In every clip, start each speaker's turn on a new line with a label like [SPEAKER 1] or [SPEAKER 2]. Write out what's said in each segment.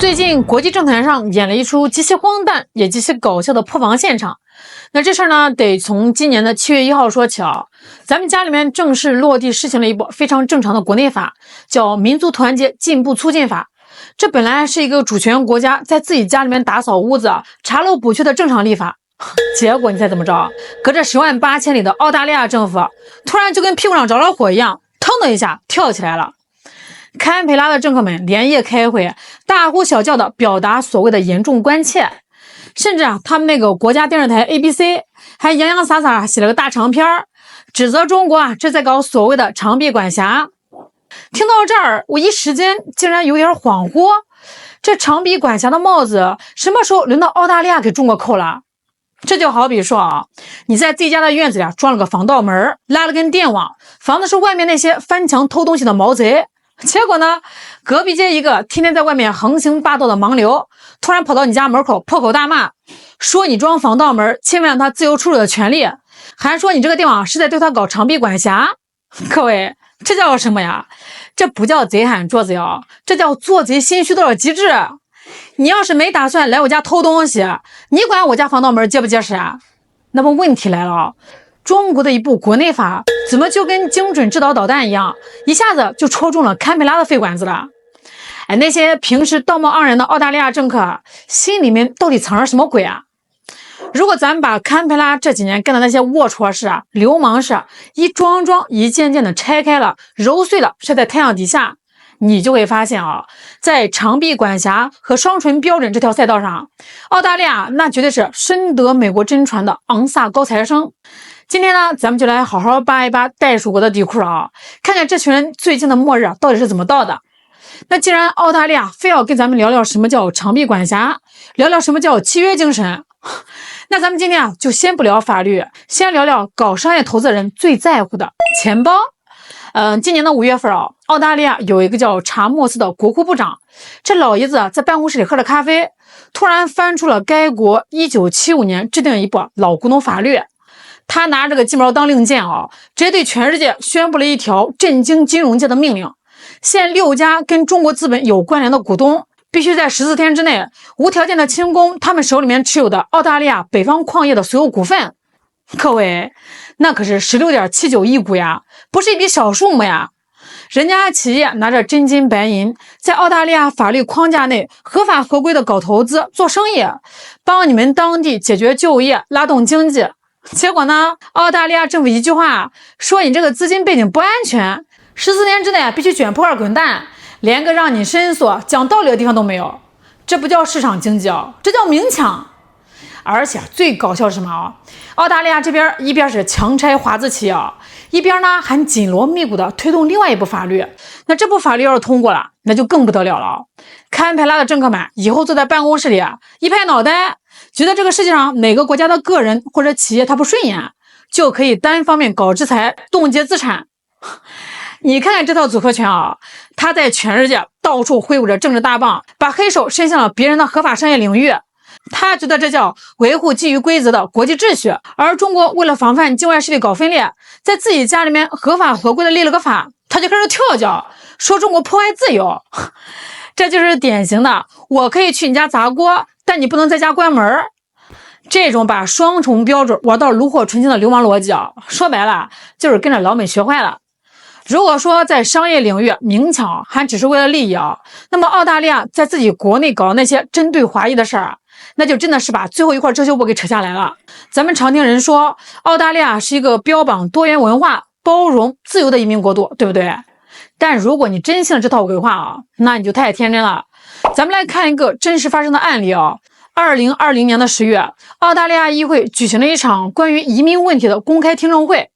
[SPEAKER 1] 最近国际政坛上演了一出极其荒诞也极其搞笑的破防现场。那这事儿呢，得从今年的7月1号说起啊。咱们家里面正式落地实行了一部非常正常的国内法，叫《民族团结进步促进法》。这本来是一个主权国家在自己家里面打扫屋子、查漏补缺的正常立法，结果你猜怎么着？隔着10万8千里的澳大利亚政府，突然就跟屁股上着了火一样，腾的一下跳起来了。堪培拉的政客们连夜开会，大呼小叫的表达所谓的严重关切，甚至他们那个国家电视台 ABC 还洋洋洒洒写了个大长篇，指责中国这在搞所谓的长臂管辖。听到这儿，我一时间竟然有点恍惚，这长臂管辖的帽子什么时候轮到澳大利亚给中国扣了？这就好比说你在自己家的院子里装了个防盗门，拉了根电网，防的是外面那些翻墙偷东西的毛贼。结果呢，隔壁街一个天天在外面横行霸道的盲流，突然跑到你家门口破口大骂，说你装防盗门侵犯他自由出入的权利，还说你这个电网是在对他搞长臂管辖。各位，这叫什么呀？这不叫贼喊捉贼啊，这叫做贼心虚的极致。你要是没打算来我家偷东西，你管我家防盗门结不结实啊？那么问题来了，中国的一部国内法怎么就跟精准制导导弹一样，一下子就戳中了堪培拉的肺管子了？那些平时道貌岸然的澳大利亚政客心里面到底藏着什么鬼啊？如果咱们把堪培拉这几年干的那些龌龊事流氓事一桩桩一件件的拆开了揉碎了晒在太阳底下，你就会发现在长臂管辖和双重标准这条赛道上，澳大利亚那绝对是深得美国真传的昂萨高材生。今天呢，咱们就来好好扒一扒袋鼠国的底裤看看这群人最近的末日到底是怎么到的。那既然澳大利亚非要跟咱们聊聊什么叫长臂管辖，聊聊什么叫契约精神，那咱们今天就先不聊法律，先聊聊搞商业投资人最在乎的钱包。今年的5月份澳大利亚有一个叫查莫斯的国库部长，这老爷子在办公室里喝着咖啡，突然翻出了该国1975年制定一部老古董法律。他拿这个鸡毛当令箭直接对全世界宣布了一条震惊金融界的命令，现6家跟中国资本有关联的股东必须在14天之内无条件的清空他们手里面持有的澳大利亚北方矿业的所有股份。各位，那可是16.79亿股呀，不是一笔小数目呀。人家企业拿着真金白银，在澳大利亚法律框架内合法合规的搞投资做生意，帮你们当地解决就业，拉动经济。结果呢，澳大利亚政府一句话说你这个资金背景不安全，14天之内必须卷铺盖滚蛋，连个让你申诉讲道理的地方都没有。这不叫市场经济这叫明抢。而且最搞笑是什么澳大利亚这边一边是强拆华资企业一边呢还紧锣密鼓的推动另外一部法律。那这部法律要是通过了，那就更不得了了。堪培拉的政客们以后坐在办公室里一拍脑袋，觉得这个世界上哪个国家的个人或者企业他不顺眼，就可以单方面搞制裁，冻结资产。你看看这套组合拳他在全世界到处挥舞着政治大棒，把黑手伸向了别人的合法商业领域。他觉得这叫维护基于规则的国际秩序，而中国为了防范境外势力搞分裂，在自己家里面合法合规的立了个法，他就开始跳脚，说中国破坏自由。这就是典型的我可以去你家砸锅，但你不能在家关门。这种把双重标准玩到炉火纯青的流氓逻辑说白了就是跟着老美学坏了。如果说在商业领域明抢还只是为了利益那么澳大利亚在自己国内搞那些针对华裔的事儿那就真的是把最后一块遮羞布给扯下来了。咱们常听人说澳大利亚是一个标榜多元文化、包容、自由的移民国度，对不对？但如果你真信了这套鬼话那你就太天真了。咱们来看一个真实发生的案例2020年的10月，澳大利亚议会举行了一场关于移民问题的公开听证会。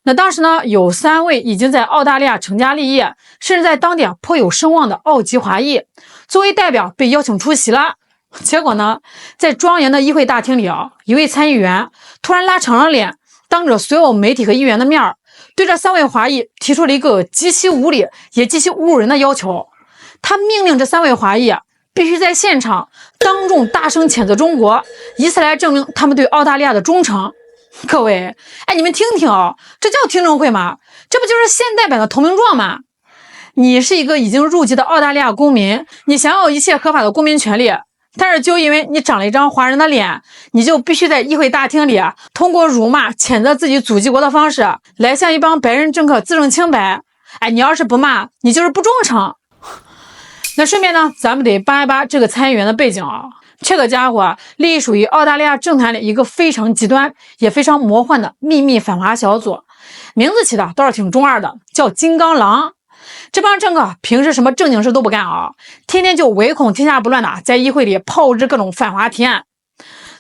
[SPEAKER 1] 那当时呢，有3位已经在澳大利亚成家立业，甚至在当地颇有声望的澳籍华裔，作为代表被邀请出席了。结果呢，在庄严的议会大厅里一位参议员突然拉长了脸，当着所有媒体和议员的面对这3位华裔提出了一个极其无理也极其侮辱人的要求。他命令这3位华裔必须在现场当众大声谴责中国，以此来证明他们对澳大利亚的忠诚。各位，你们听听这叫听证会吗？这不就是现代版的投名状吗？你是一个已经入籍的澳大利亚公民，你享有一切合法的公民权利，但是就因为你长了一张华人的脸，你就必须在议会大厅里通过辱骂、谴责自己祖籍国的方式来向一帮白人政客自证清白。哎，你要是不骂，你就是不忠诚。那顺便呢，咱们得扒一扒这个参议员的背景啊。这个家伙隶属于澳大利亚政坛里一个非常极端也非常魔幻的秘密反华小组，名字起的倒是挺中二的，叫金刚狼。这帮政客平时什么正经事都不干啊，天天就唯恐天下不乱的在议会里炮制各种反华提案。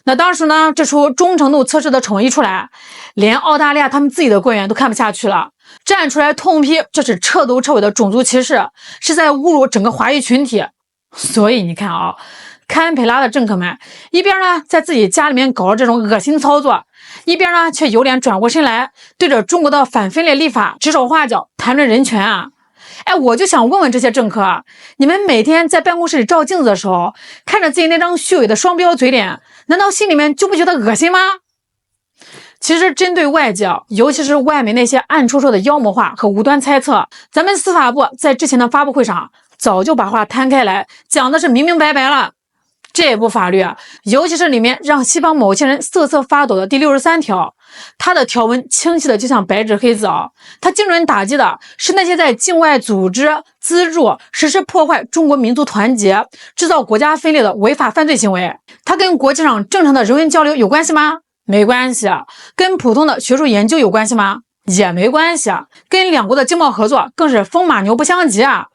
[SPEAKER 1] 那当时呢，这出忠诚度测试的丑一出来，连澳大利亚他们自己的官员都看不下去了，站出来痛批这是彻头彻尾的种族歧视，是在侮辱整个华裔群体。所以你看啊，堪培拉的政客们一边呢在自己家里面搞了这种恶心操作，一边呢却有脸转过身来对着中国的反分裂立法指手画脚，谈论人权啊。哎，我就想问问这些政客啊，你们每天在办公室里照镜子的时候，看着自己那张虚伪的双标嘴脸，难道心里面就不觉得恶心吗？其实针对外界，尤其是外媒那些暗戳戳的妖魔化和无端猜测，咱们司法部在之前的发布会上早就把话摊开来，讲的是明明白白了。这部法律，尤其是里面让西方某些人瑟瑟发抖的第63条，它的条文清晰的就像白纸黑字啊，它精准打击的是那些在境外组织、资助、实施破坏中国民族团结、制造国家分裂的违法犯罪行为。它跟国际上正常的人文交流有关系吗？没关系。跟普通的学术研究有关系吗？也没关系。跟两国的经贸合作更是风马牛不相及啊。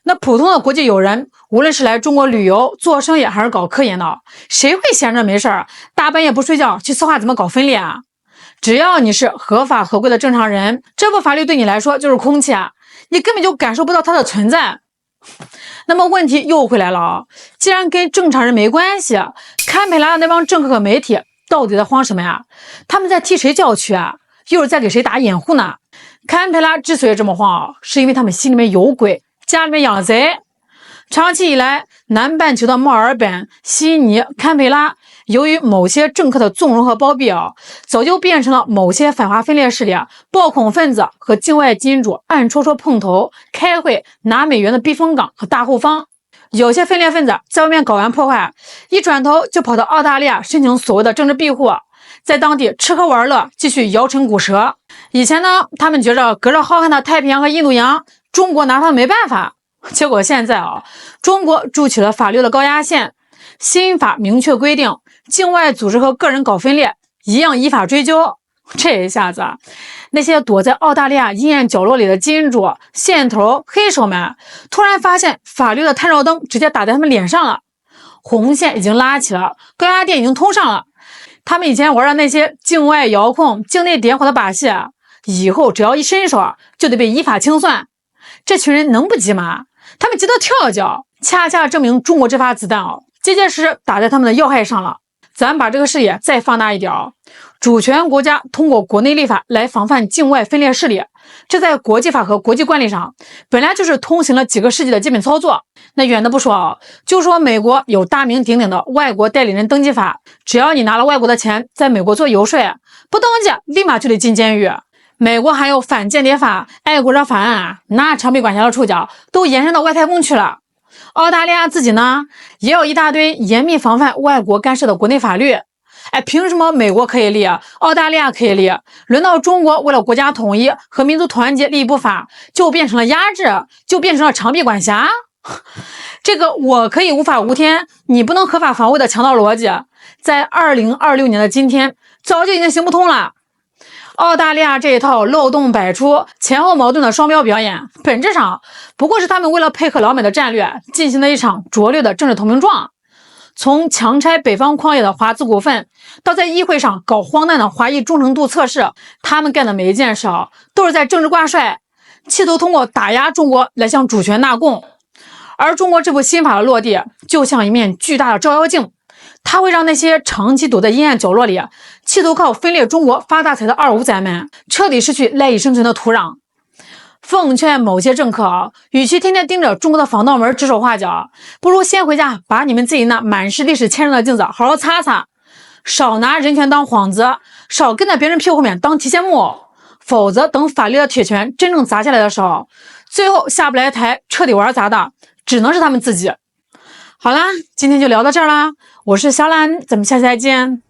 [SPEAKER 1] 那普通的国际友人，无论是来中国旅游、做生意还是搞科研的，谁会闲着没事大半夜不睡觉去策划怎么搞分裂啊？只要你是合法合规的正常人，这部法律对你来说就是空气啊，你根本就感受不到它的存在。那么问题又回来了啊，既然跟正常人没关系，堪培拉的那帮政客和媒体到底在慌什么呀？他们在替谁叫屈啊？又是在给谁打掩护呢？堪培拉之所以这么慌啊，是因为他们心里面有鬼，家里面养了贼。长期以来，南半球的墨尔本、悉尼、堪培拉，由于某些政客的纵容和包庇啊，早就变成了某些反华分裂势力、暴恐分子和境外金主暗戳戳碰头、开会拿美元的避风港和大后方。有些分裂分子在外面搞完破坏，一转头就跑到澳大利亚申请所谓的政治庇护，在当地吃喝玩乐，继续摇唇鼓舌。以前呢，他们觉着隔着浩瀚的太平洋和印度洋，中国拿他们没办法。结果现在啊，中国筑起了法律的高压线，新法明确规定，境外组织和个人搞分裂，一样依法追究。这一下子，那些躲在澳大利亚阴暗角落里的金主、线头、黑手们，突然发现法律的探照灯直接打在他们脸上了，红线已经拉起了，高压电已经通上了。他们以前玩的那些境外遥控、境内点火的把戏，以后只要一伸手，就得被依法清算。这群人能不急吗？他们急得跳脚，恰恰证明中国这发子弹结结实实打在他们的要害上了。咱把这个视野再放大一点主权国家通过国内立法来防范境外分裂势力，这在国际法和国际惯例上本来就是通行了几个世纪的基本操作。那远的不说就说美国有大名鼎鼎的外国代理人登记法，只要你拿了外国的钱在美国做游说，不登记立马就得进监狱。美国还有反间谍法、爱国者法案那长臂管辖的触角都延伸到外太空去了。澳大利亚自己呢，也有一大堆严密防范外国干涉的国内法律。哎，凭什么美国可以立，澳大利亚可以立，轮到中国为了国家统一和民族团结立一部法，就变成了压制，就变成了长臂管辖？这个我可以无法无天，你不能合法防卫的强盗逻辑，在2026年的今天，早就已经行不通了。澳大利亚这一套漏洞百出、前后矛盾的双标表演，本质上不过是他们为了配合老美的战略进行的一场拙劣的政治投名状。从强拆北方矿业的华资股份，到在议会上搞荒诞的华裔忠诚度测试，他们干的每一件事都是在政治挂帅，企图通过打压中国来向主权纳贡。而中国这部新法的落地，就像一面巨大的照妖镜，它会让那些长期躲在阴暗角落里，企图靠分裂中国发大财的二五仔们，彻底失去赖以生存的土壤。奉劝某些政客与其天天盯着中国的防盗门指手画脚，不如先回家把你们自己那满是历史欠人的镜子好好擦擦，少拿人权当幌子，少跟在别人屁股后面当提线木偶。否则等法律的铁拳真正砸下来的时候，最后下不来台，彻底玩砸的，只能是他们自己。好啦，今天就聊到这儿啦，我是小兰，咱们下期再见。